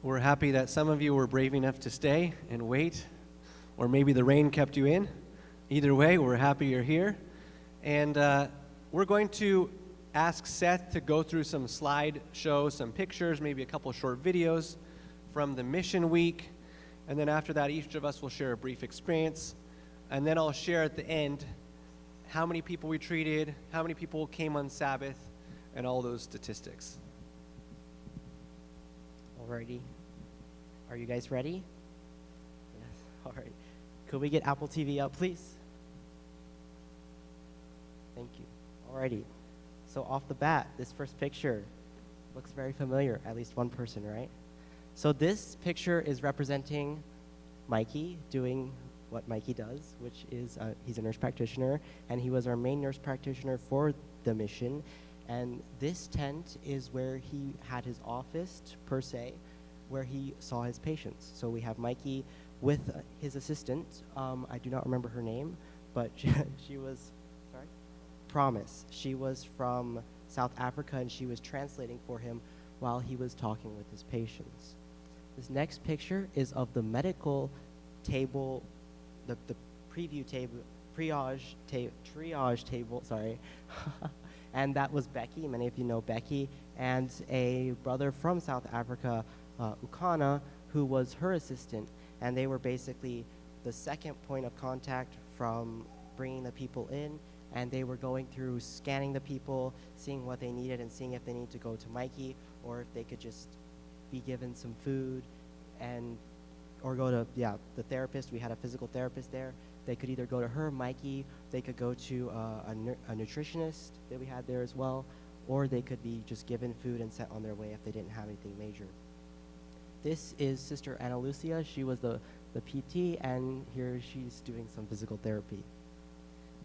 We're happy that some of you were brave enough to stay and wait, or maybe the rain kept you in. Either way, we're happy you're here. And we're going to ask Seth to go through some slideshows, some pictures, maybe a couple short videos from the mission week. And then after that, each of us will share a brief experience. And then I'll share at the end how many people we treated, how many people came on Sabbath, and all those statistics. Alrighty. Are you guys ready? Yes. All right. Could we get Apple TV up, please? Thank you. Alrighty. So off the bat, this first picture looks very familiar, at least one person, right? So this picture is representing Mikey doing what Mikey does, which is he's a nurse practitioner, and he was our main nurse practitioner for the mission. And this tent is where he had his office, per se, where he saw his patients. So we have Mikey with his assistant. I do not remember her name, but she was, sorry? Promise. She was from South Africa, and she was translating for him while he was talking with his patients. This next picture is of the medical table, the preview table, triage table, sorry. And that was Becky. Many of you know Becky, and a brother from South Africa, Ukana, who was her assistant. And they were basically the second point of contact from bringing the people in, and they were going through scanning the people, seeing what they needed, and seeing if they need to go to Mikey, or if they could just be given some food, or go to, the therapist. We had a physical therapist there. They could either go to her, Mikey, they could go to a nutritionist that we had there as well, or they could be just given food and sent on their way if they didn't have anything major. This is Sister Ana Lucia. She was the PT, and here she's doing some physical therapy.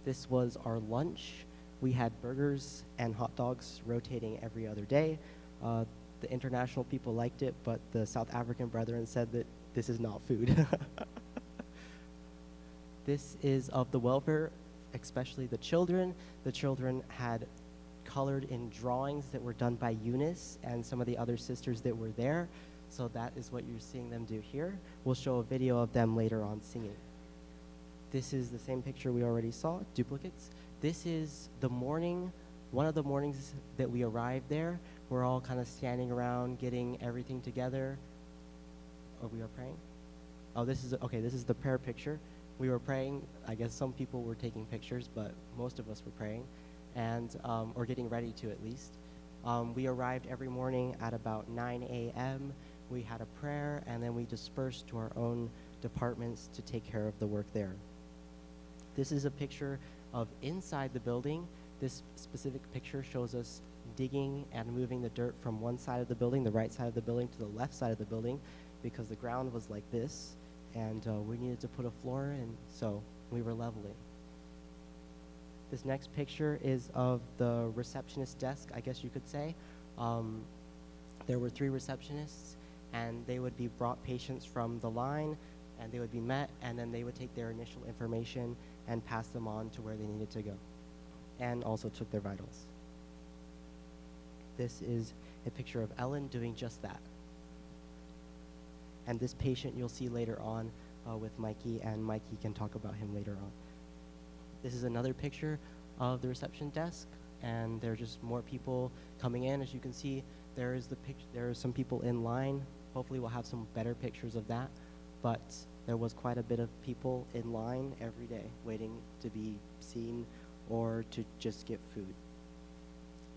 This was our lunch. We had burgers and hot dogs rotating every other day. The international people liked it, but the South African brethren said that this is not food. This is of the welfare, especially the children. The children had colored in drawings that were done by Unice and some of the other sisters that were there. So that is what you're seeing them do here. We'll show a video of them later on singing. This is the same picture we already saw, duplicates. This is the morning, one of the mornings that we arrived there. We're all kind of standing around, getting everything together. Oh, we are praying? Oh, this is the prayer picture. We were praying. I guess some people were taking pictures, but most of us were praying, and or getting ready to at least. We arrived every morning at about 9 a.m. We had a prayer, and then we dispersed to our own departments to take care of the work there. This is a picture of inside the building. This specific picture shows us digging and moving the dirt from one side of the building, the right side of the building, to the left side of the building, because the ground was like this, and we needed to put a floor in, so we were leveling. This next picture is of the receptionist desk, I guess you could say. There were 3 receptionists, and they would be brought patients from the line, and they would be met, and then they would take their initial information and pass them on to where they needed to go, and also took their vitals. This is a picture of Ellen doing just that. And this patient you'll see later on with Mikey, and Mikey can talk about him later on. This is another picture of the reception desk, and there are just more people coming in. As you can see, there are some people in line. Hopefully we'll have some better pictures of that, but there was quite a bit of people in line every day waiting to be seen or to just get food.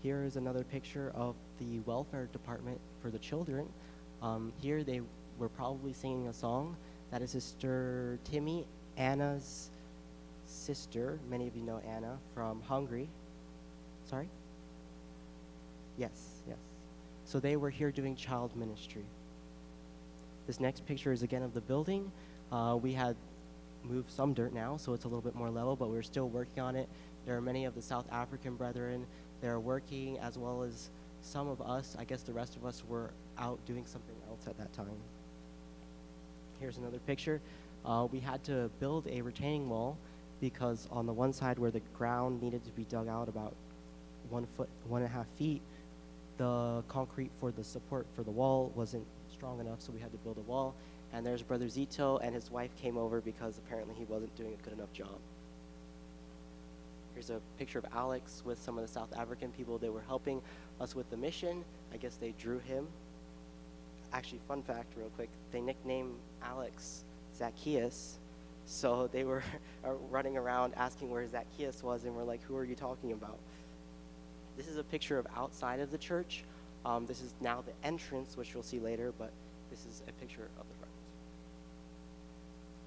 Here is another picture of the welfare department for the children. Here they were probably singing a song. That is Sister Timmy, Anna's sister. Many of you know Anna from Hungary. Sorry? Yes. So they were here doing child ministry. This next picture is again of the building. We had moved some dirt now, so it's a little bit more level, but we're still working on it. There are many of the South African brethren that are working, as well as some of us. I guess the rest of us were out doing something else at that time. Here's another picture. We had to build a retaining wall because on the one side where the ground needed to be dug out about 1.5 feet, the concrete for the support for the wall wasn't strong enough, so we had to build a wall. And there's Brother Zito, and his wife came over because apparently he wasn't doing a good enough job. Here's a picture of Alex with some of the South African people that were helping us with the mission. I guess they drew him. Actually, fun fact real quick, they nicknamed Alex Zacchaeus. So they were running around asking where Zacchaeus was, and we're like, who are you talking about? This is a picture of outside of the church. This is now the entrance, which you'll see later, but this is a picture of the front.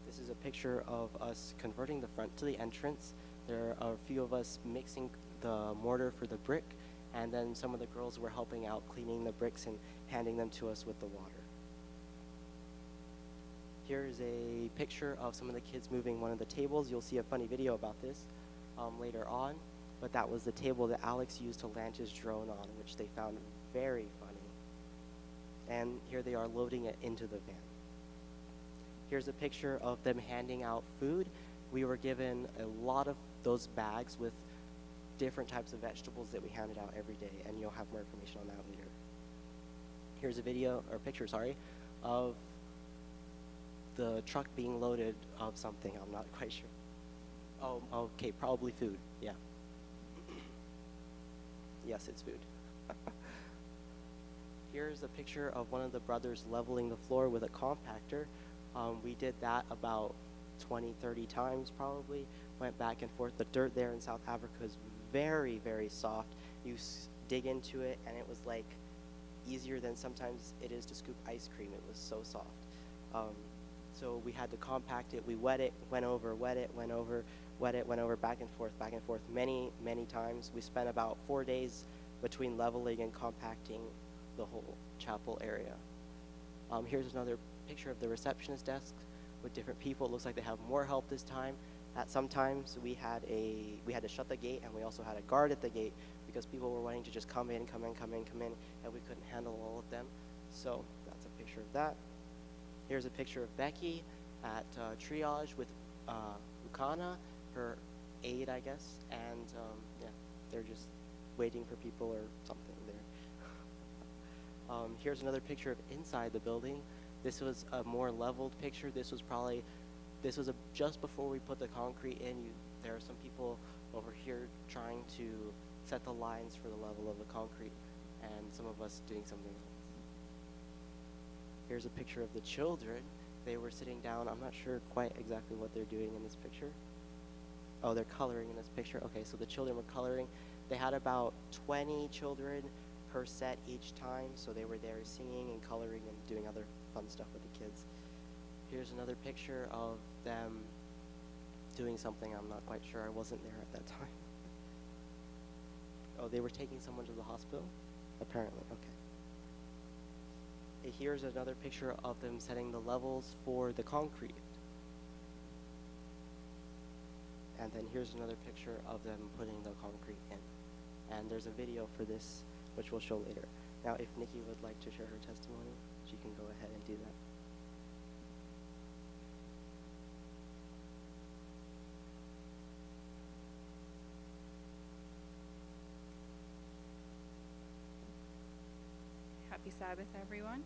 This is a picture of us converting the front to the entrance. There are a few of us mixing the mortar for the brick, and then some of the girls were helping out cleaning the bricks and handing them to us with the water. Here's a picture of some of the kids moving one of the tables. You'll see a funny video about this later on, but that was the table that Alex used to land his drone on, which they found very funny. And here they are loading it into the van. Here's a picture of them handing out food. We were given a lot of those bags with different types of vegetables that we handed out every day, and you'll have more information on that later. Here's a video, or picture, sorry, of the truck being loaded of something. I'm not quite sure. Oh, okay, probably food, yeah. Yes, it's food. Here's a picture of one of the brothers leveling the floor with a compactor. We did that about 20, 30 times probably, went back and forth. The dirt there in South Africa is very, very soft. You dig into it, and it was like easier than sometimes it is to scoop ice cream. It was so soft. So we had to compact it. We wet it, went over, wet it, went over, wet it, went over, back and forth, many, many times. We spent about 4 days between leveling and compacting the whole chapel area. Here's another picture of the receptionist desk with different people. It looks like they have more help this time. At sometimes we had to shut the gate, and we also had a guard at the gate because people were wanting to just come in, and we couldn't handle all of them. So that's a picture of that. Here's a picture of Becky at triage with Ukana, her aide, I guess, and yeah, they're just waiting for people or something there. Here's another picture of inside the building. This was a more leveled picture. This was just before we put the concrete in. There are some people over here trying to set the lines for the level of the concrete, and some of us doing something else. Here's a picture of the children. They were sitting down. I'm not sure quite exactly what they're doing in this picture. Oh, they're coloring in this picture. Okay, so the children were coloring. They had about 20 children per set each time, so they were there singing and coloring and doing other fun stuff with the kids. Here's another picture of them doing something. I'm not quite sure. I wasn't there at that time. Oh, they were taking someone to the hospital? Apparently, okay. Here's another picture of them setting the levels for the concrete. And then here's another picture of them putting the concrete in. And there's a video for this, which we'll show later. Now, if Nikki would like to share her testimony, she can go ahead and do that. Happy Sabbath, everyone.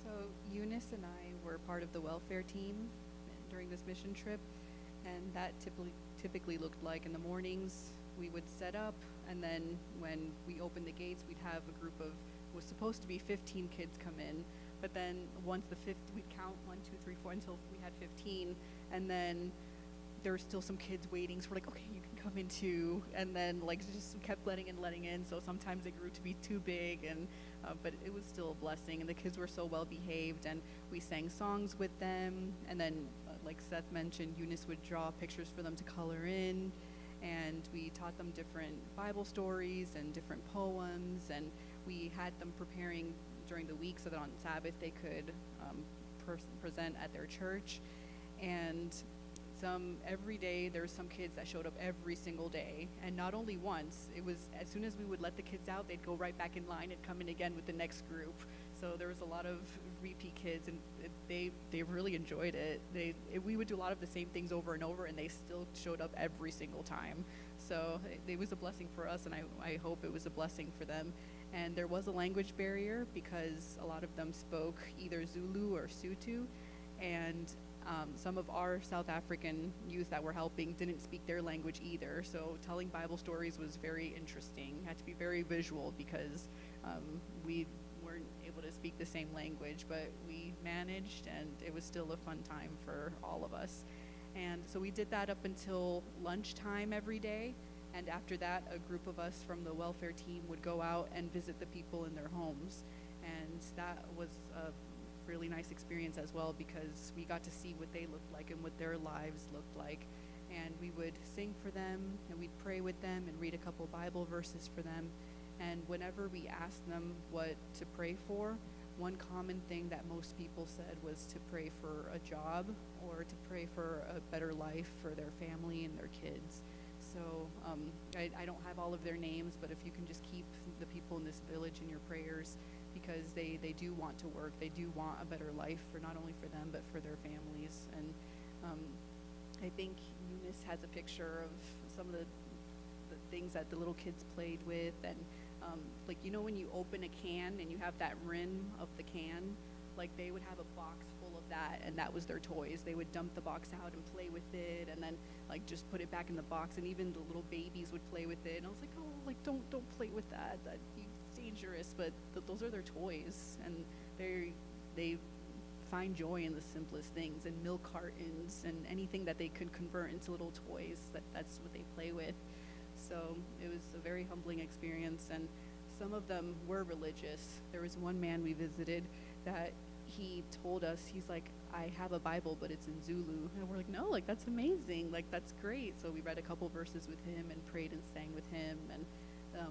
So Unice and I were part of the welfare team during this mission trip, and that typically looked like in the mornings we would set up, and then when we opened the gates, we'd have a group of, it was supposed to be 15 kids come in, but then once the fifth, we'd count 1, 2, 3, 4 until we had 15, and then there were still some kids waiting, so we're like, okay, you can come in too, and then like just kept letting in, so sometimes it grew to be too big, and but it was still a blessing, and the kids were so well behaved, and we sang songs with them, and then like Seth mentioned, Unice would draw pictures for them to color in, and we taught them different Bible stories and different poems, and we had them preparing during the week so that on Sabbath they could present at their church. And every day there's some kids that showed up every single day, and not only once. It was as soon as we would let the kids out, they'd go right back in line and come in again with the next group. So there was a lot of repeat kids, and they really enjoyed it. We would do a lot of the same things over and over, and they still showed up every single time. So it was a blessing for us, and I hope it was a blessing for them. And there was a language barrier because a lot of them spoke either Zulu or Sotho, and some of our South African youth that were helping didn't speak their language either. So telling Bible stories was very interesting. Had to be very visual because we weren't able to speak the same language, but we managed, and it was still a fun time for all of us. And so we did that up until lunchtime every day. And after that, a group of us from the welfare team would go out and visit the people in their homes. And that was a really nice experience as well, because we got to see what they looked like and what their lives looked like. And we would sing for them, and we'd pray with them and read a couple Bible verses for them. And whenever we asked them what to pray for, one common thing that most people said was to pray for a job or to pray for a better life for their family and their kids. So I don't have all of their names, but if you can just keep the people in this village in your prayers, because they do want to work. They do want a better life for not only for them, but for their families. And I think Unice has a picture of some of the things that the little kids played with. And like, you know, when you open a can and you have that rim of the can, like they would have a box full of that, and that was their toys. They would dump the box out and play with it, and then like just put it back in the box. And even the little babies would play with it. And I was like, oh, like don't play with that. It's dangerous. But those are their toys, and they find joy in the simplest things, and milk cartons and anything that they could convert into little toys. That's what they play with. So it was a very humbling experience, and some of them were religious. There was one man we visited that he told us, he's like, I have a Bible, but it's in Zulu. And we're like, no, like that's amazing, like that's great. So we read a couple verses with him and prayed and sang with him. And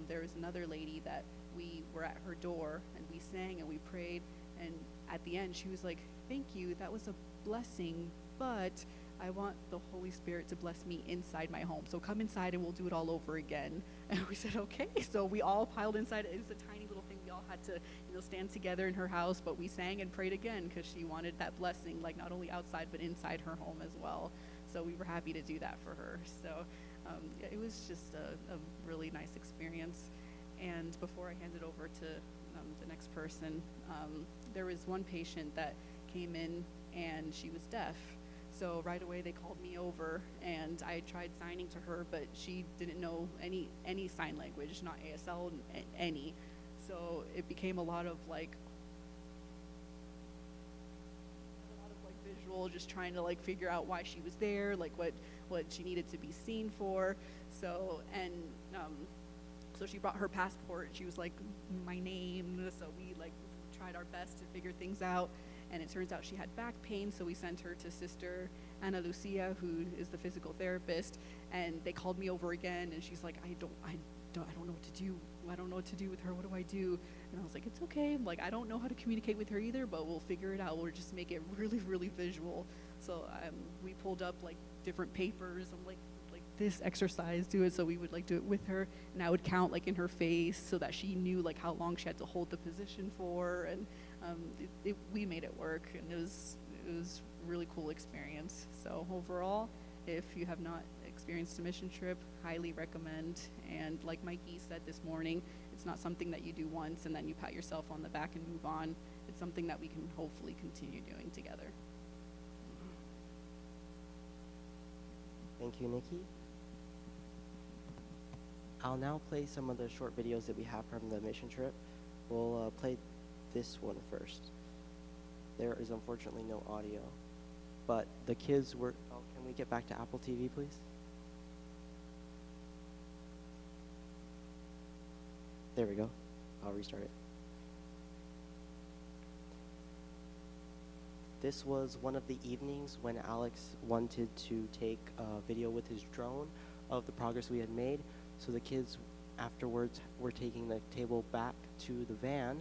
there was another lady that we were at her door, and we sang and we prayed. And at the end, she was like, thank you, that was a blessing, but I want the Holy Spirit to bless me inside my home. So come inside and we'll do it all over again. And we said, okay. So we all piled inside. It was a tiny little thing. We all had to, stand together in her house, but we sang and prayed again because she wanted that blessing, like not only outside, but inside her home as well. So we were happy to do that for her. So it was just a really nice experience. And before I hand it over to the next person, there was one patient that came in and she was deaf. So right away they called me over, and I tried signing to her, but she didn't know any sign language, not ASL, any. So it became a lot of visual, just trying to figure out why she was there, what she needed to be seen for. So so she brought her passport. She was like, my name. So we tried our best to figure things out. And it turns out she had back pain, so we sent her to Sister Ana Lucia, who is the physical therapist. And they called me over again, and she's like, I don't know what to do. I don't know what to do with her. What do I do? And I was like, it's okay. I don't know how to communicate with her either, but we'll figure it out. We'll just make it really, really visual. So we pulled up different papers. I'm like this exercise, do it. So we would do it with her, and I would count in her face so that she knew how long she had to hold the position for. And we made it work, and it was a really cool experience. So overall, if you have not experienced a mission trip, highly recommend. And like Mikey said this morning, it's not something that you do once and then you pat yourself on the back and move on. It's something that we can hopefully continue doing together. Thank you, Nikki. I'll now play some of the short videos that we have from the mission trip. We'll play this one first. There is unfortunately no audio, but the kids were, can we get back to Apple TV, please? There we go. I'll restart it. This was one of the evenings when Alex wanted to take a video with his drone of the progress we had made. So the kids afterwards were taking the table back to the van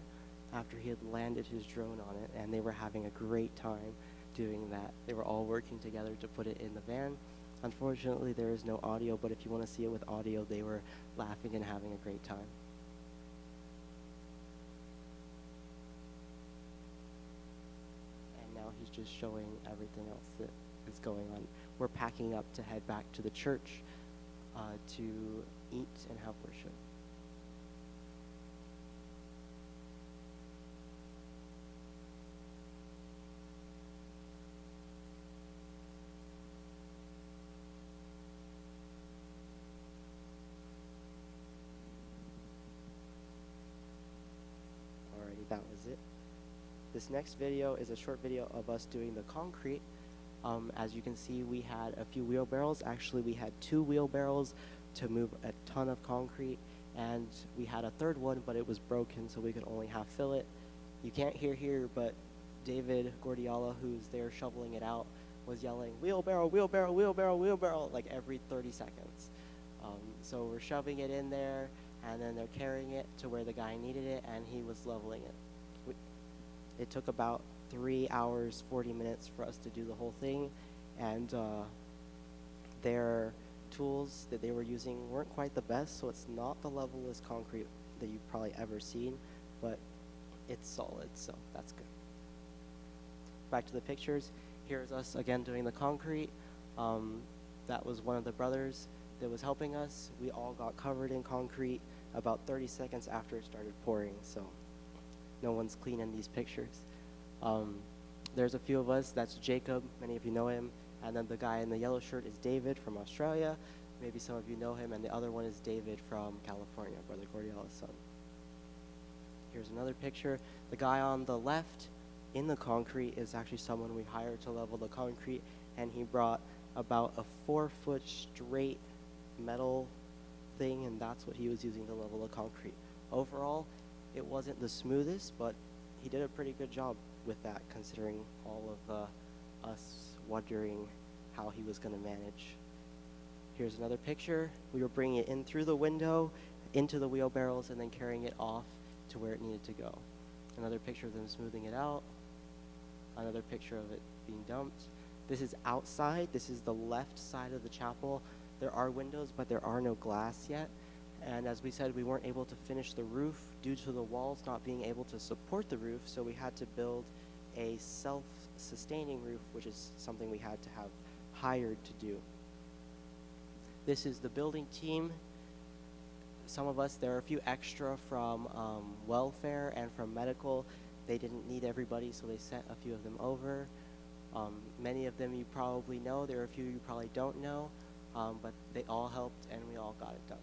after he had landed his drone on it, and they were having a great time. doing that. They were all working together to put it in the van. Unfortunately, there is no audio, but if you want to see it with audio, they were laughing and having a great time. And now he's just showing everything else that is going on. We're packing up to head back to the church to eat and have worship. Alrighty, that was it. This next video is a short video of us doing the concrete. As you can see, we had a few wheelbarrows. Actually, we had 2 wheelbarrows to move a ton of concrete, and we had a third one, but it was broken, so we could only half fill it. You can't hear here, but David Gordiala, who's there shoveling it out, was yelling, "Wheelbarrow, wheelbarrow, wheelbarrow, wheelbarrow," like every 30 seconds. So we're shoving it in there, and then they're carrying it to where the guy needed it, and he was leveling it. It took about 3 hours, 40 minutes for us to do the whole thing, and their tools that they were using weren't quite the best, so it's not the levelest concrete that you've probably ever seen, but it's solid, so that's good. Back to the pictures. Here's us again doing the concrete. That was one of the brothers that was helping us. We all got covered in concrete about 30 seconds after it started pouring, so no one's clean in these pictures. There's a few of us. That's Jacob. Many of you know him. And then the guy in the yellow shirt is David from Australia. Maybe some of you know him. And the other one is David from California, Brother Gordiala's son. Here's another picture. The guy on the left in the concrete is actually someone we hired to level the concrete. And he brought about a 4-foot straight metal thing, and that's what he was using to level the concrete. Overall, it wasn't the smoothest, but he did a pretty good job with that, considering all of us wondering how he was going to manage. Here's another picture. We were bringing it in through the window, into the wheelbarrows, and then carrying it off to where it needed to go. Another picture of them smoothing it out. Another picture of it being dumped. This is outside. This is the left side of the chapel. There are windows, but there are no glass yet. And as we said, we weren't able to finish the roof due to the walls not being able to support the roof, so we had to build a self-sustaining roof, which is something we had to have hired to do. This is the building team. Some of us, there are a few extra from welfare and from medical. They didn't need everybody, so they sent a few of them over. Many of them you probably know. There are a few you probably don't know, but they all helped, and we all got it done.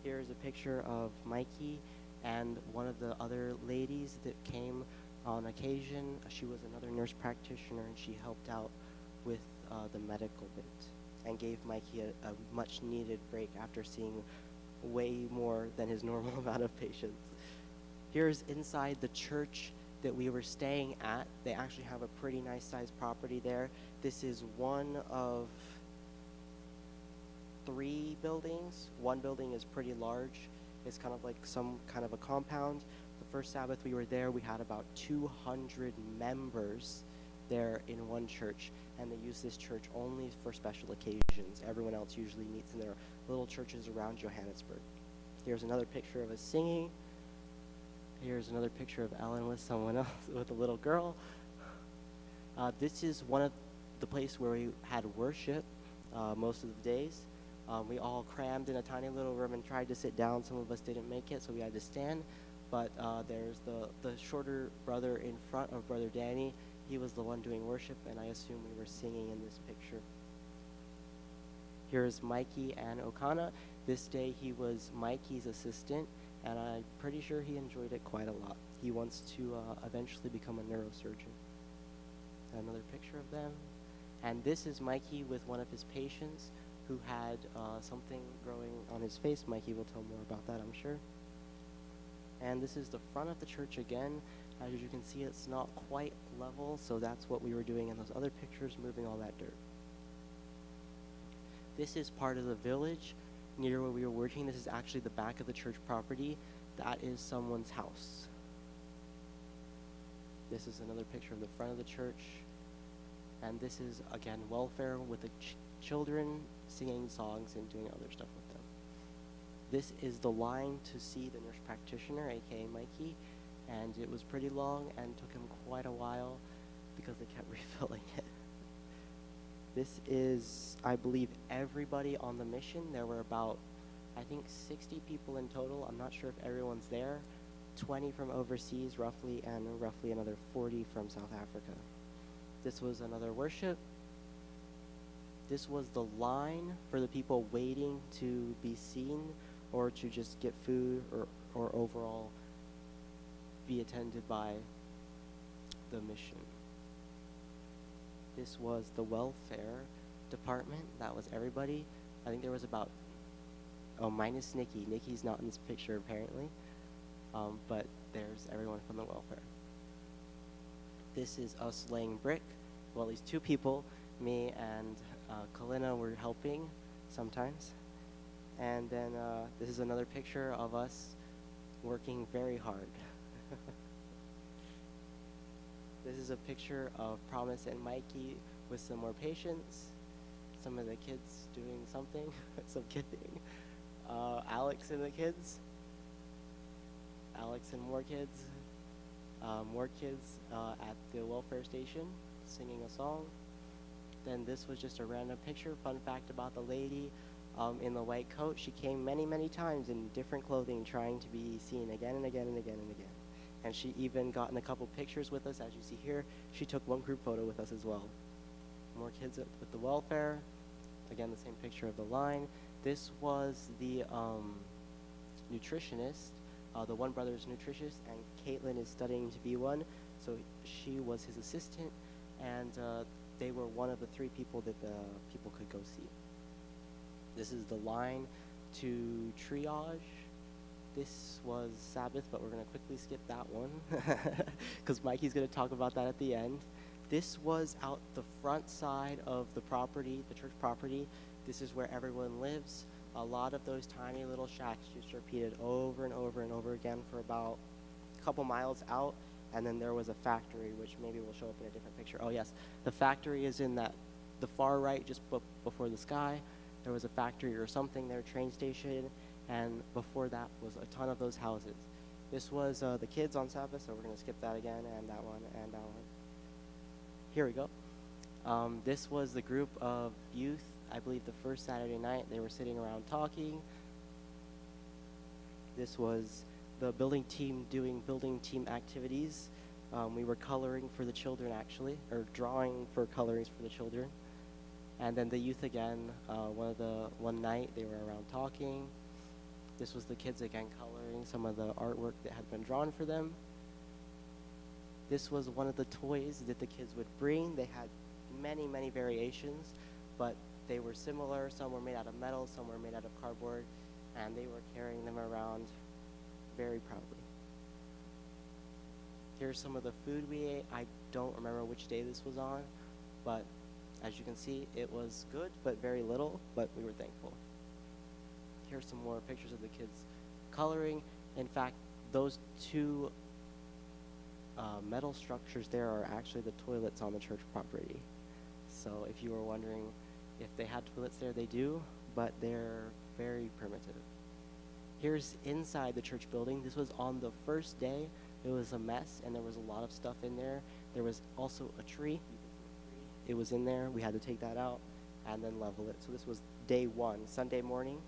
Here's a picture of Mikey and one of the other ladies that came on occasion. She was another nurse practitioner, and she helped out with the medical bit and gave Mikey a much needed break after seeing way more than his normal amount of patients. Here's inside the church that we were staying at. They actually have a pretty nice sized property there. This is one of 3 buildings. One building is pretty large. It's kind of like some kind of a compound. The first Sabbath we were there, we had about 200 members there in one church, and they use this church only for special occasions. Everyone else usually meets in their little churches around Johannesburg. Here's another picture of us singing. Here's another picture of Ellen with someone else, with a little girl. This is one of the places where we had worship most of the days. We all crammed in a tiny little room and tried to sit down. Some of us didn't make it, so we had to stand. But there's the shorter brother in front of Brother Danny. He was the one doing worship, and I assume we were singing in this picture. Here's Mikey and Okana. This day he was Mikey's assistant, and I'm pretty sure he enjoyed it quite a lot. He wants to eventually become a neurosurgeon. Another picture of them. And this is Mikey with one of his patients who had something growing on his face. Mikey will tell more about that, I'm sure. And this is the front of the church again. As you can see, it's not quite level, so that's what we were doing in those other pictures, moving all that dirt. This is part of the village near where we were working. This is actually the back of the church property. That is someone's house. This is another picture of the front of the church. And this is, again, welfare with the children singing songs and doing other stuff with them. This is the line to see the nurse practitioner, aka Mikey, and it was pretty long and took him quite a while because they kept refilling it. This is, I believe, everybody on the mission. There were about, I think, 60 people in total. I'm not sure if everyone's there. 20 from overseas, roughly, and roughly another 40 from South Africa. This was another worship. This was the line for the people waiting to be seen or to just get food or overall be attended by the mission. This was the welfare department. That was everybody. I think there was about, minus Nikki. Nikki's not in this picture apparently, but there's everyone from the welfare. This is us laying brick. Well, at least two people, me and Kalina, were helping sometimes. And then this is another picture of us working very hard. This is a picture of Promise and Mikey with some more patients. Some of the kids doing something, some kidding. Alex and the kids. Alex and more kids. At the welfare station singing a song. Then this was just a random picture. Fun fact about the lady in the white coat. She came many, many times in different clothing trying to be seen again and again and again and again. And she even got in a couple pictures with us, as you see here. She took one group photo with us as well. More kids with the welfare. Again, the same picture of the line. This was the nutritionist. The one brother's nutritionist, and Caitlin is studying to be one. So she was his assistant, and they were one of the three people that the people could go see. This is the line to triage. This was Sabbath, but we're going to quickly skip that one because Mikey's going to talk about that at the end. This was out the front side of the property, the church property. This is where everyone lives. A lot of those tiny little shacks just repeated over and over and over again for about a couple miles out. And then there was a factory, which maybe will show up in a different picture. Oh, yes. The factory is in the far right, just before the sky. There was a factory or something there, train station. And before that was a ton of those houses. This was the kids on Sabbath, so we're going to skip that again, and that one, and that one. Here we go. This was the group of youth. I believe the first Saturday night, they were sitting around talking. This was the building team doing building team activities. We were coloring for the children, actually, or drawing for colorings for the children. And then the youth again, one night, they were around talking. This was the kids again coloring some of the artwork that had been drawn for them. This was one of the toys that the kids would bring. They had many, many variations, but they were similar. Some were made out of metal, some were made out of cardboard, and they were carrying them around very proudly. Here's some of the food we ate. I don't remember which day this was on, but as you can see, it was good, but very little, but we were thankful. Here's some more pictures of the kids coloring. In fact, those two metal structures there are actually the toilets on the church property. So if you were wondering if they had toilets there, they do, but they're very primitive. Here's inside the church building. This was on the first day. It was a mess, and there was a lot of stuff in there. There was also a tree. It was in there. We had to take that out and then level it. So this was day one, Sunday morning.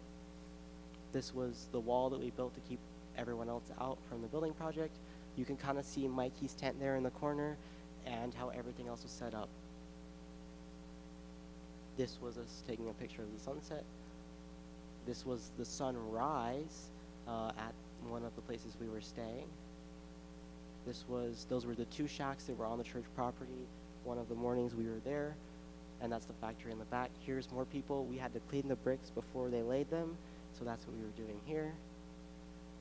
This was the wall that we built to keep everyone else out from the building project. You can kind of see Mikey's tent there in the corner and how everything else was set up. This was us taking a picture of the sunset. This was the sunrise at one of the places we were staying. Those were the two shacks that were on the church property. One of the mornings we were there, and that's the factory in the back. Here's more people. We had to clean the bricks before they laid them, so that's what we were doing here.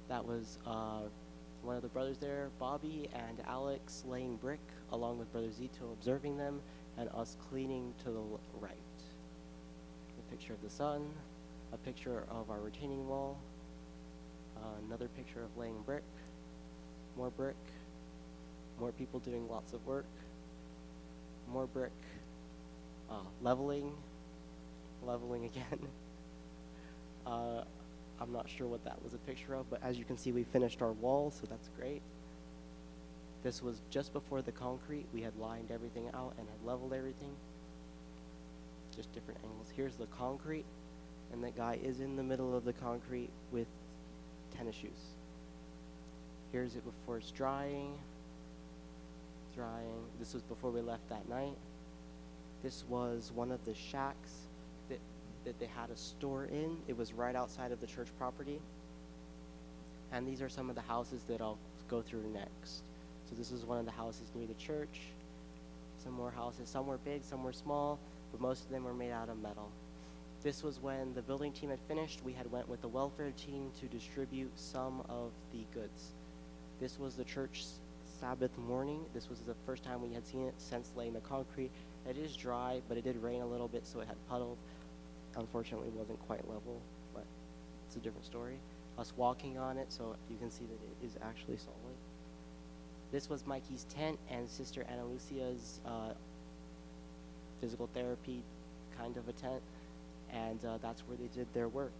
That was one of the brothers there, Bobby and Alex, laying brick, along with Brother Zito observing them, and us cleaning to the right. A picture of the sun, a picture of our retaining wall, another picture of laying brick, more more people doing lots of work, more brick, leveling again. I'm not sure what that was a picture of, but as you can see, we finished our wall, so that's great. This was just before the concrete. We had lined everything out and had leveled everything. Just different angles. Here's the concrete, and that guy is in the middle of the concrete with tennis shoes. Here's it before it's drying. This was before we left that night. This was one of the shacks that they had a store in. It was right outside of the church property. And these are some of the houses that I'll go through next. So this is one of the houses near the church. Some more houses. Some were big, some were small, but most of them were made out of metal. This was when the building team had finished. We had went with the welfare team to distribute some of the goods. This was the church Sabbath morning. This was the first time we had seen it since laying the concrete. It is dry, but it did rain a little bit, so it had puddled. Unfortunately, it wasn't quite level, but it's a different story. Us walking on it, so you can see that it is actually solid. This was Mikey's tent and Sister Ana Lucia's physical therapy kind of a tent, and that's where they did their work.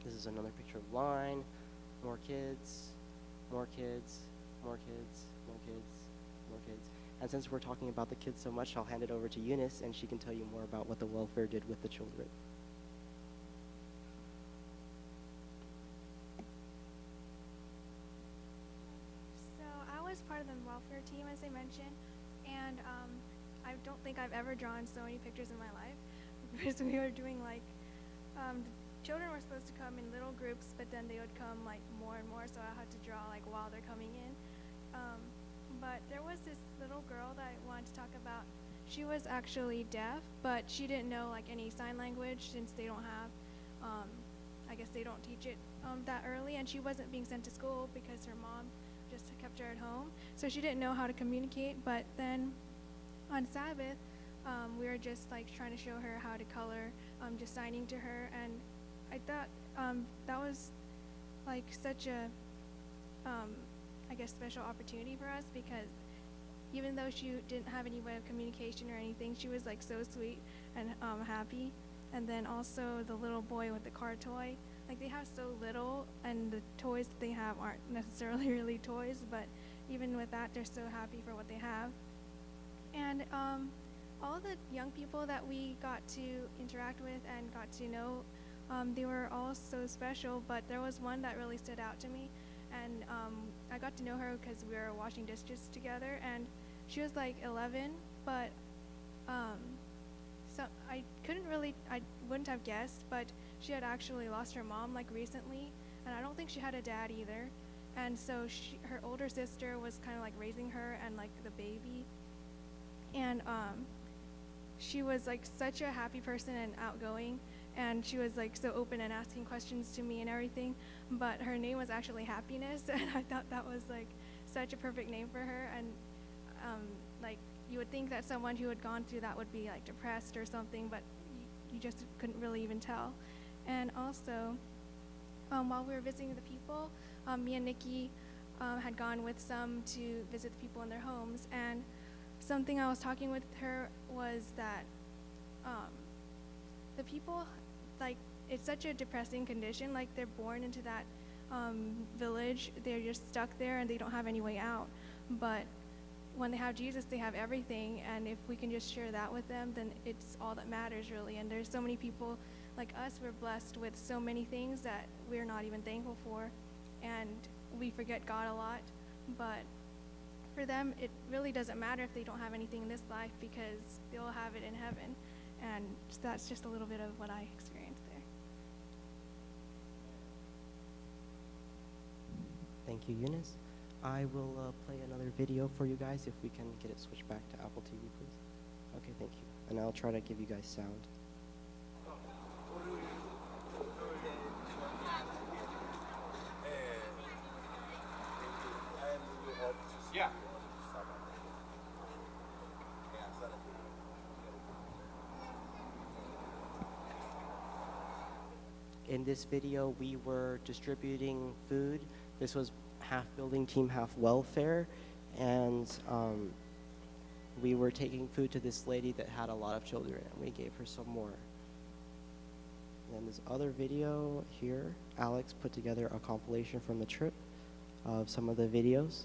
This is another picture of line, more kids, more kids, more kids, more kids, more kids. And since we're talking about the kids so much, I'll hand it over to Unice, and she can tell you more about what the welfare did with the children. So I was part of the welfare team, as I mentioned, and I don't think I've ever drawn so many pictures in my life because we were doing the children were supposed to come in little groups, but then they would come more and more, so I had to draw while they're coming in. But there was this little girl that I wanted to talk about. She was actually deaf, but she didn't know any sign language since they don't have, I guess they don't teach it that early, and she wasn't being sent to school because her mom just kept her at home. So she didn't know how to communicate, but then on Sabbath, we were just trying to show her how to color, just signing to her, and I thought that was such a I guess special opportunity for us, because even though she didn't have any way of communication or anything, she was so sweet and happy. And then also the little boy with the car toy, they have so little, and the toys that they have aren't necessarily really toys, but even with that, they're so happy for what they have. And all the young people that we got to interact with and got to know, they were all so special, but there was one that really stood out to me. And I got to know her because we were washing dishes together, and she was 11, but so I wouldn't have guessed, but she had actually lost her mom recently, and I don't think she had a dad either. And so her older sister was kind of raising her and the baby, and she was such a happy person and outgoing, and she was so open and asking questions to me and everything. But her name was actually Happiness, and I thought that was such a perfect name for her. And you would think that someone who had gone through that would be depressed or something, but you just couldn't really even tell. And also, while we were visiting the people, me and Nikki had gone with some to visit the people in their homes, and something I was talking with her was that the people, it's such a depressing condition. They're born into that village, they're just stuck there and they don't have any way out. But when they have Jesus, they have everything, and if we can just share that with them, then it's all that matters, really. And there's so many people like us, we're blessed with so many things that we're not even thankful for, and we forget God a lot. But for them, it really doesn't matter if they don't have anything in this life, because they'll have it in heaven. And that's just a little bit of what I experienced there. Thank you, Unice. I will play another video for you guys if we can get it switched back to Apple TV, please. Okay, thank you. And I'll try to give you guys sound. Yeah. In this video, we were distributing food. This was half building team, half welfare. and we were taking food to this lady that had a lot of children, and we gave her some more. And then this other video here, Alex put together a compilation from the trip of some of the videos.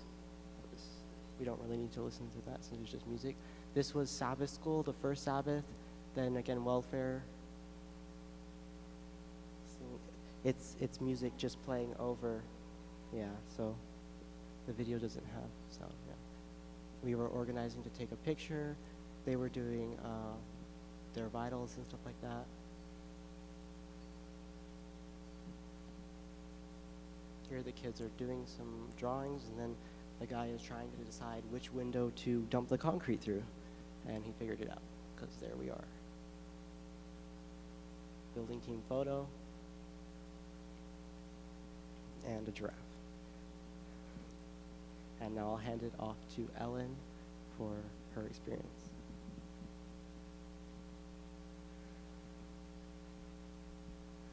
We don't really need to listen to that since it's just music. This was Sabbath school, the first Sabbath, then again welfare. So it's music just playing over, yeah, so the video doesn't have sound, yeah. We were organizing to take a picture. They were doing their vitals and stuff like that. Here the kids are doing some drawings, and then the guy is trying to decide which window to dump the concrete through, and he figured it out, because there we are. Building team photo, and a giraffe. And now I'll hand it off to Ellen for her experience.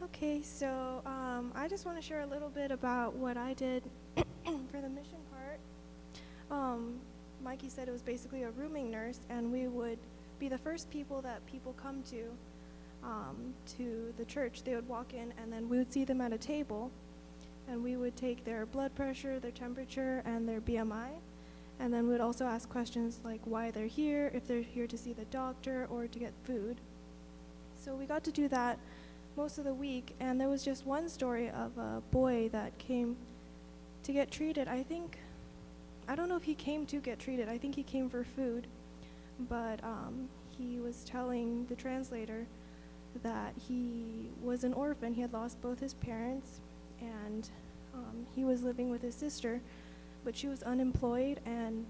Okay, so I just want to share a little bit about what I did for the mission part. Mikey said it was basically a rooming nurse, and we would be the first people that people come to the church. They would walk in, and then we would see them at a table, and we would take their blood pressure, their temperature, and their BMI. And then we would also ask questions like why they're here, if they're here to see the doctor or to get food. So we got to do that most of the week, and there was just one story of a boy that came to get treated. I don't know if he came to get treated. I think he came for food, but he was telling the translator that he was an orphan. He had lost both his parents, and he was living with his sister, but she was unemployed, and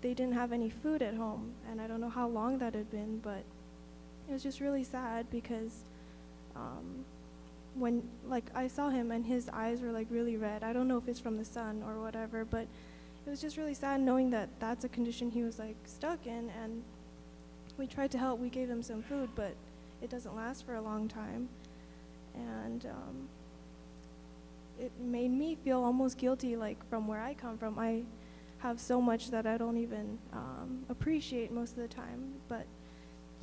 they didn't have any food at home. And I don't know how long that had been, but it was just really sad because when I saw him and his eyes were really red. I don't know if it's from the sun or whatever, but it was just really sad knowing that that's a condition he was stuck in. And we tried to help. We gave him some food, but it doesn't last for a long time. And it made me feel almost guilty, from where I come from. I have so much that I don't even appreciate most of the time, but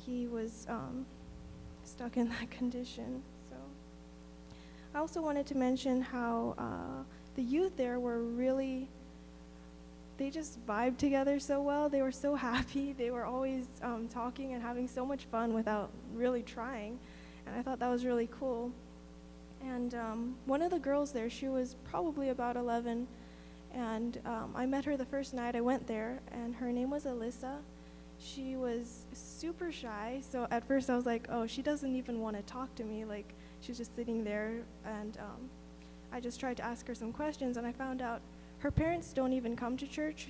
he was stuck in that condition. So I also wanted to mention how the youth there were really, they just vibed together so well. They were so happy. They were always talking and having so much fun without really trying, and I thought that was really cool. And one of the girls there, she was probably about 11, and I met her the first night I went there, and her name was Alyssa. She was super shy, so at first I was like, oh, she doesn't even want to talk to me. She was just sitting there, and I just tried to ask her some questions, and I found out her parents don't even come to church.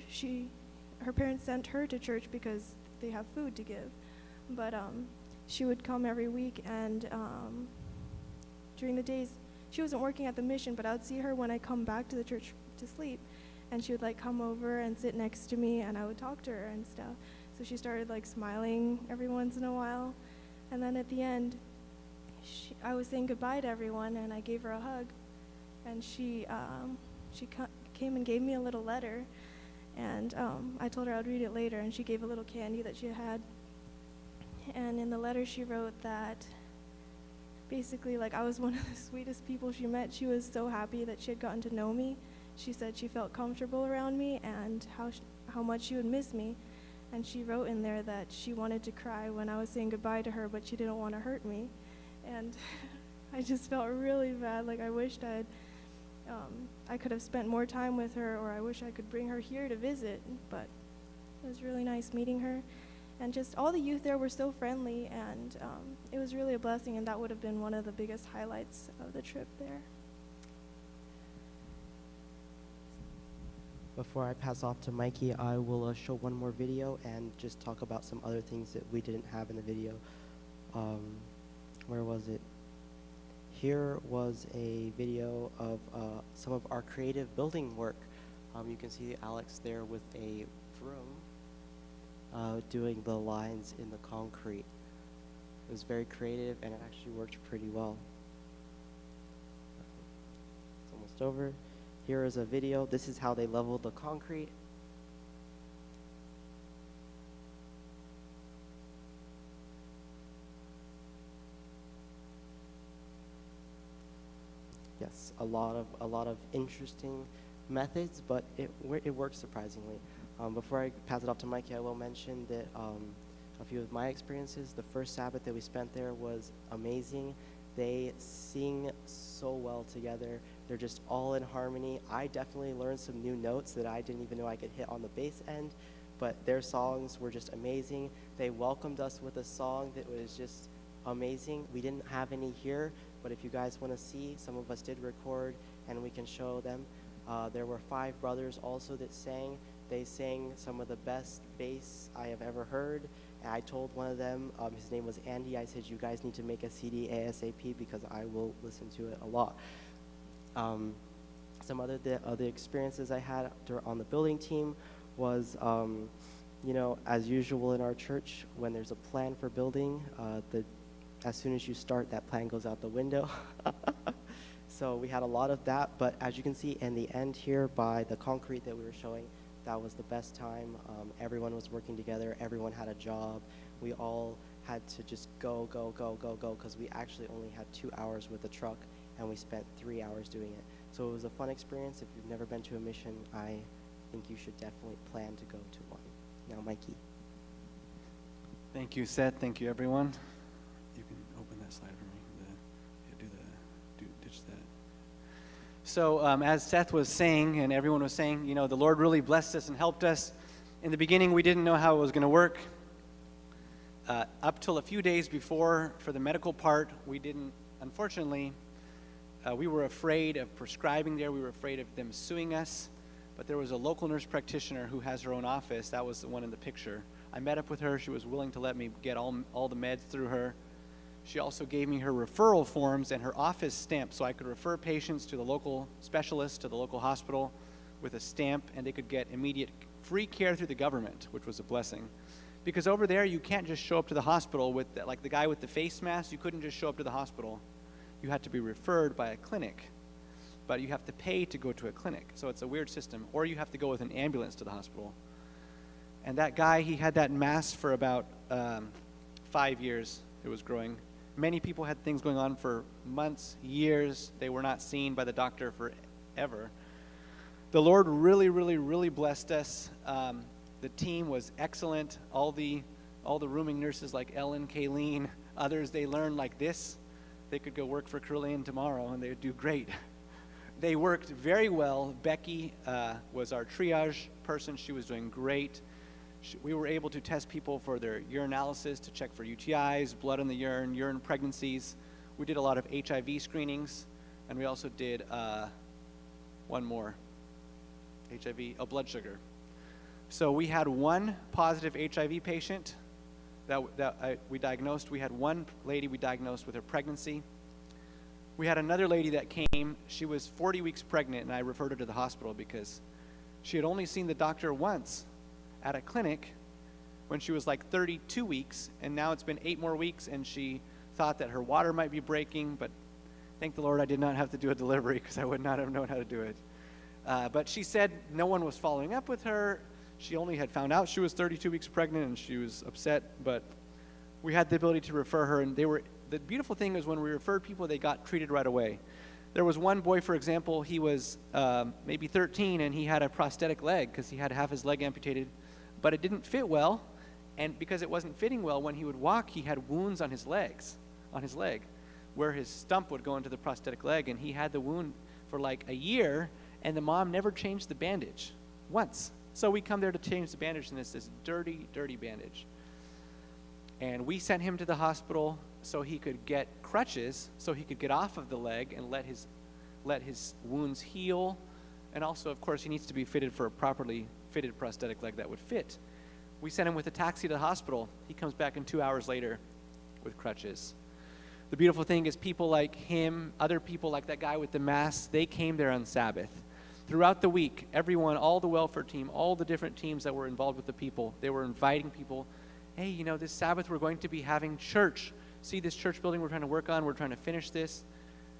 Her parents sent her to church because they have food to give. But she would come every week, and during the days, she wasn't working at the mission, but I would see her when I come back to the church to sleep, and she would come over and sit next to me, and I would talk to her and stuff. So she started smiling every once in a while, and then at the end, I was saying goodbye to everyone, and I gave her a hug, and she came and gave me a little letter, and I told her I'd read it later, and she gave a little candy that she had, and in the letter she wrote that basically I was one of the sweetest people she met. She was so happy that she had gotten to know me. She said she felt comfortable around me, and how much she would miss me. And she wrote in there that she wanted to cry when I was saying goodbye to her, but she didn't want to hurt me. And I just felt really bad. I wished I could have spent more time with her, or I wish I could bring her here to visit. But it was really nice meeting her. And just all the youth there were so friendly, and it was really a blessing, and that would have been one of the biggest highlights of the trip there. Before I pass off to Mikey, I will show one more video and just talk about some other things that we didn't have in the video. Where was it? Here was a video of some of our creative building work. You can see Alex there with a broom doing the lines in the concrete. It was very creative, and it actually worked pretty well. It's almost over. Here is a video. This is how they leveled the concrete. a lot of interesting methods, but it works surprisingly. Before I pass it off to Mikey, I will mention that a few of my experiences. The first Sabbath that we spent there was amazing. They sing so well together. They're just all in harmony. I definitely learned some new notes that I didn't even know I could hit on the bass end, but their songs were just amazing. They welcomed us with a song that was just amazing. We didn't have any here, but if you guys want to see, some of us did record and we can show them. There were 5 brothers also that sang. They sang some of the best bass I have ever heard. And I told one of them, his name was Andy, I said, you guys need to make a CD ASAP because I will listen to it a lot. Some other experiences I had on the building team was, as usual in our church, when there's a plan for building, as soon as you start, that plan goes out the window. So we had a lot of that, but as you can see in the end here by the concrete that we were showing, that was the best time. Everyone was working together. Everyone had a job. We all had to just go, because we actually only had 2 hours with the truck, and we spent 3 hours doing it. So it was a fun experience. If you've never been to a mission, I think you should definitely plan to go to one. Now, Mikey. Thank you, Seth. Thank you, everyone. You can open that slide for me. Ditch that. So as Seth was saying, and everyone was saying, the Lord really blessed us and helped us. In the beginning, we didn't know how it was going to work. Up till a few days before, for the medical part, we didn't, unfortunately, we were afraid of prescribing there. We were afraid of them suing us. But there was a local nurse practitioner who has her own office. That was the one in the picture. I met up with her. She was willing to let me get all the meds through her. She also gave me her referral forms and her office stamp so I could refer patients to the local specialist, to the local hospital with a stamp, and they could get immediate free care through the government, which was a blessing. Because over there, you can't just show up to the hospital with, like the guy with the face mask, you couldn't just show up to the hospital. You had to be referred by a clinic, but you have to pay to go to a clinic. So it's a weird system. Or you have to go with an ambulance to the hospital. And that guy, he had that mask for about 5 years. It was growing. Many people had things going on for months, years. They were not seen by the doctor forever. The Lord really, really, really blessed us. The team was excellent. All the rooming nurses like Ellen, Kayleen, others, they learned like this. They could go work for Carillion tomorrow, and they would do great. They worked very well. Becky was our triage person. She was doing great. We were able to test people for their urinalysis to check for UTIs, blood in the urine pregnancies. We did a lot of HIV screenings, and we also did one more, blood sugar. So we had one positive HIV patient that we diagnosed. We had one lady we diagnosed with her pregnancy. We had another lady that came. She was 40 weeks pregnant, and I referred her to the hospital because she had only seen the doctor once at a clinic when she was like 32 weeks, and now it's been 8 more weeks, and she thought that her water might be breaking, but thank the Lord I did not have to do a delivery because I would not have known how to do it. But she said no one was following up with her. She only had found out she was 32 weeks pregnant, and she was upset, but we had the ability to refer her, and the beautiful thing is when we referred people, they got treated right away. There was one boy, for example, he was maybe 13, and he had a prosthetic leg because he had half his leg amputated, but it didn't fit well, and because it wasn't fitting well, when he would walk, he had wounds on his leg, where his stump would go into the prosthetic leg, and he had the wound for like a year, and the mom never changed the bandage once. So we come there to change the bandage, and it's this dirty, dirty bandage. And we sent him to the hospital so he could get crutches, so he could get off of the leg and let his wounds heal. And also, of course, he needs to be fitted for a properly fitted prosthetic leg that would fit. We sent him with a taxi to the hospital. He comes back in 2 hours later with crutches. The beautiful thing is people like him, other people like that guy with the mask, they came there on Sabbath. Throughout the week, everyone, all the welfare team, all the different teams that were involved with the people, they were inviting people, hey, this Sabbath we're going to be having church. See this church building we're trying to work on, we're trying to finish this.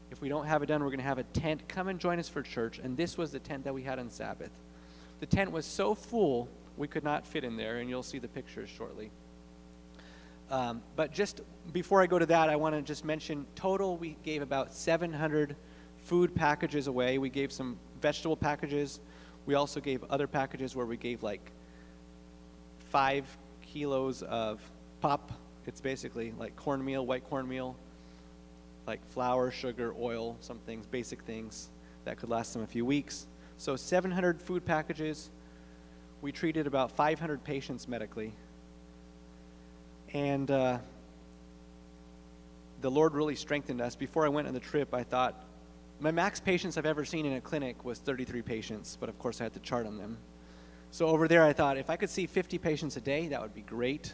If we don't have it done, we're going to have a tent. Come and join us for church. And this was the tent that we had on Sabbath. The tent was so full, we could not fit in there, and you'll see the pictures shortly. But just before I go to that, I want to just mention, total, we gave about 700 food packages away. We gave some vegetable packages. We also gave other packages where we gave like 5 kilos of pop. It's basically like cornmeal, white cornmeal, like flour, sugar, oil, some things, basic things that could last them a few weeks. So 700 food packages. We treated about 500 patients medically. And the Lord really strengthened us. Before I went on the trip, I thought, my max patients I've ever seen in a clinic was 33 patients, but of course I had to chart on them. So over there I thought, if I could see 50 patients a day, that would be great.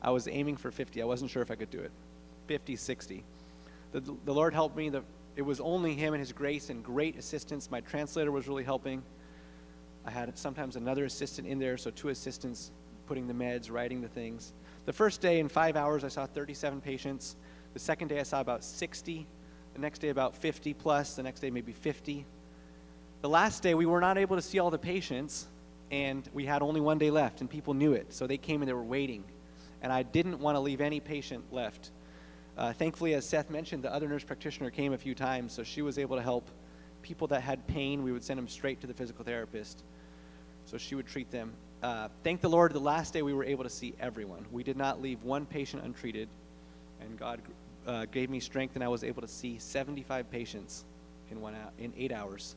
I was aiming for 50. I wasn't sure if I could do it. 50, 60. The Lord helped me. It was only Him and His grace and great assistance. My translator was really helping. I had sometimes another assistant in there, so 2 assistants putting the meds, writing the things. The first day in 5 hours, I saw 37 patients. The second day, I saw about 60. The next day, about 50 plus. The next day, maybe 50. The last day, we were not able to see all the patients, and we had only 1 day left, and people knew it. So they came and they were waiting. And I didn't want to leave any patient left. Thankfully, as Seth mentioned, the other nurse practitioner came a few times, so she was able to help people that had pain. We would send them straight to the physical therapist, so she would treat them. Thank the Lord, the last day we were able to see everyone. We did not leave one patient untreated, and God gave me strength, and I was able to see 75 patients in 8 hours.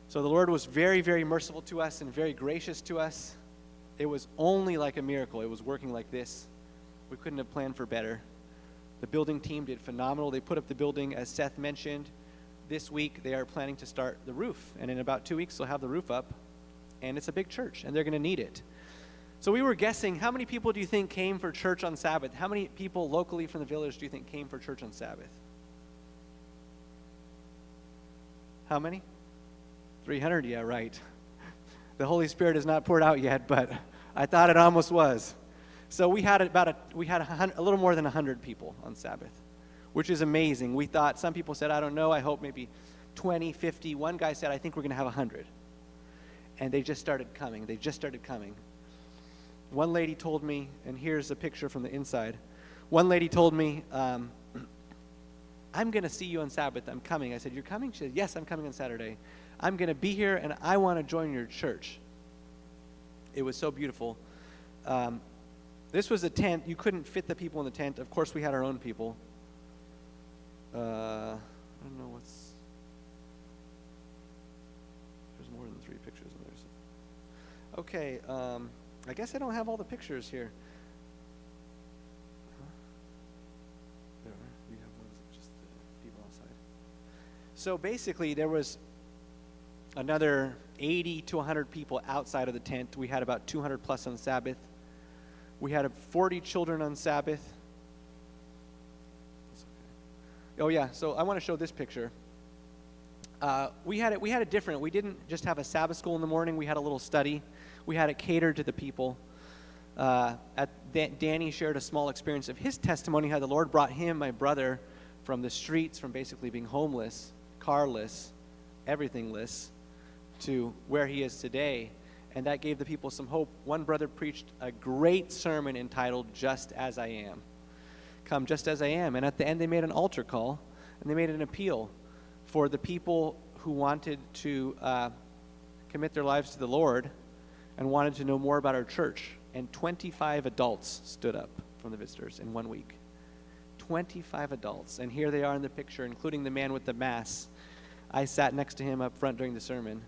So the Lord was very, very merciful to us and very gracious to us. It was only like a miracle. It was working like this. We couldn't have planned for better. The building team did phenomenal. They put up the building, as Seth mentioned. This week, they are planning to start the roof. And in about 2 weeks, they'll have the roof up. And it's a big church, and they're going to need it. So we were guessing, how many people do you think came for church on Sabbath? How many people locally from the village do you think came for church on Sabbath? How many? 300, yeah, right. The Holy Spirit is not poured out yet, but I thought it almost was. So we had a little more than 100 people on Sabbath, which is amazing. We thought, some people said, I don't know, I hope maybe 20, 50. One guy said, I think we're going to have 100. And they just started coming. One lady told me, and here's a picture from the inside. One lady told me, I'm going to see you on Sabbath. I'm coming. I said, you're coming? She said, yes, I'm coming on Saturday. I'm going to be here, and I want to join your church. It was so beautiful. This was a tent. You couldn't fit the people in the tent. Of course, we had our own people. I don't know what's... There's more than 3 pictures in there. So. Okay, I guess I don't have all the pictures here. There are. You have ones of just the people outside. So basically, there was another 80 to 100 people outside of the tent. We had about 200 plus on Sabbath. We had 40 children on Sabbath. Oh yeah, so I want to show this picture. We had it different. We didn't just have a Sabbath school in the morning. We had a little study. We had it catered to the people. Danny shared a small experience of his testimony, how the Lord brought him, my brother, from the streets, from basically being homeless, carless, everythingless, to where he is today. And that gave the people some hope. One brother preached a great sermon entitled, Just As I Am. Come just as I am. And at the end, they made an altar call, and they made an appeal for the people who wanted to commit their lives to the Lord and wanted to know more about our church. And 25 adults stood up from the visitors in 1 week. 25 adults. And here they are in the picture, including the man with the mass. I sat next to him up front during the sermon.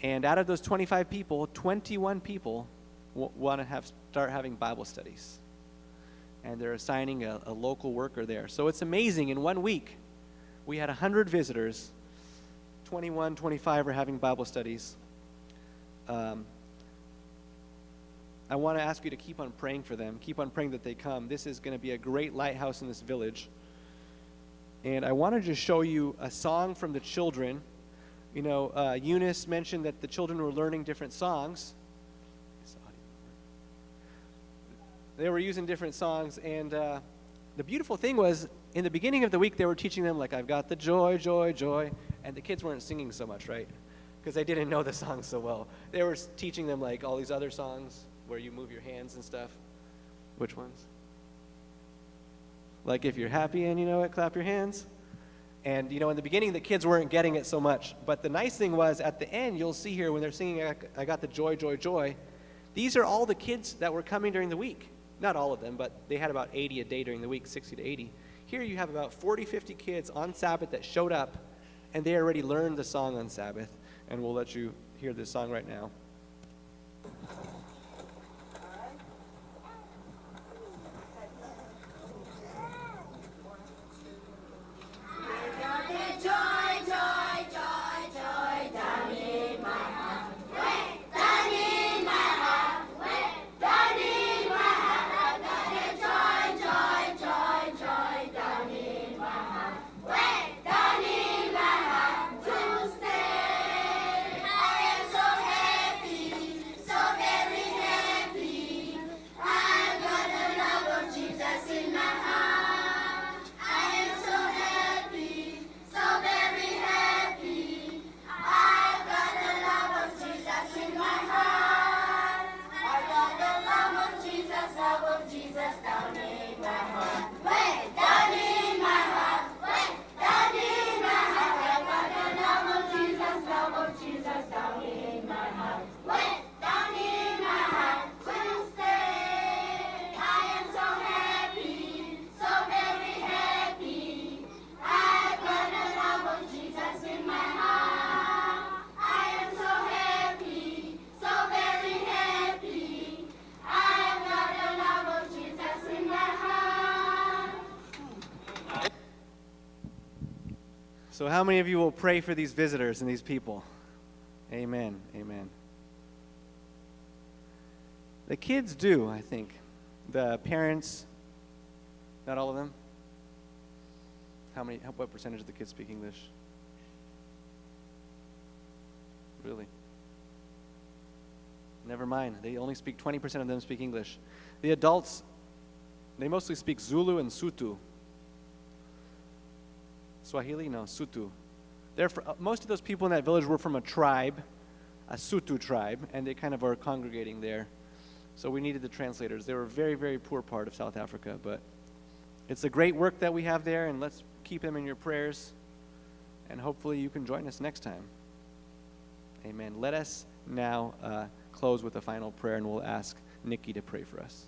And out of those 25 people, 21 people want to start having Bible studies. And they're assigning a local worker there. So it's amazing. In 1 week, we had 100 visitors. 21, 25 are having Bible studies. I want to ask you to keep on praying for them. Keep on praying that they come. This is going to be a great lighthouse in this village. And I want to just show you a song from the children. You know, Unice mentioned that the children were learning different songs. They were using different songs, and the beautiful thing was, in the beginning of the week, they were teaching them, like, I've got the joy, joy, joy, and the kids weren't singing so much, right? Because they didn't know the songs so well. They were teaching them, like, all these other songs where you move your hands and stuff. Which ones? Like, if you're happy and you know it, clap your hands. And, in the beginning, the kids weren't getting it so much. But the nice thing was, at the end, you'll see here when they're singing, I got the joy, joy, joy, these are all the kids that were coming during the week. Not all of them, but they had about 80 a day during the week, 60 to 80. Here you have about 40, 50 kids on Sabbath that showed up, and they already learned the song on Sabbath. And we'll let you hear this song right now. So how many of you will pray for these visitors and these people? Amen, amen. The kids do, I think. The parents, not all of them. What percentage of the kids speak English? Really? Never mind. They only speak 20% of them speak English. The adults, they mostly speak Zulu and Sutu. Swahili? No, Sutu. Most of those people in that village were from a tribe, a Sutu tribe, and they kind of are congregating there. So we needed the translators. They were a very, very poor part of South Africa, but it's a great work that we have there, and let's keep them in your prayers, and hopefully you can join us next time. Amen. Let us now close with a final prayer, and we'll ask Nikki to pray for us.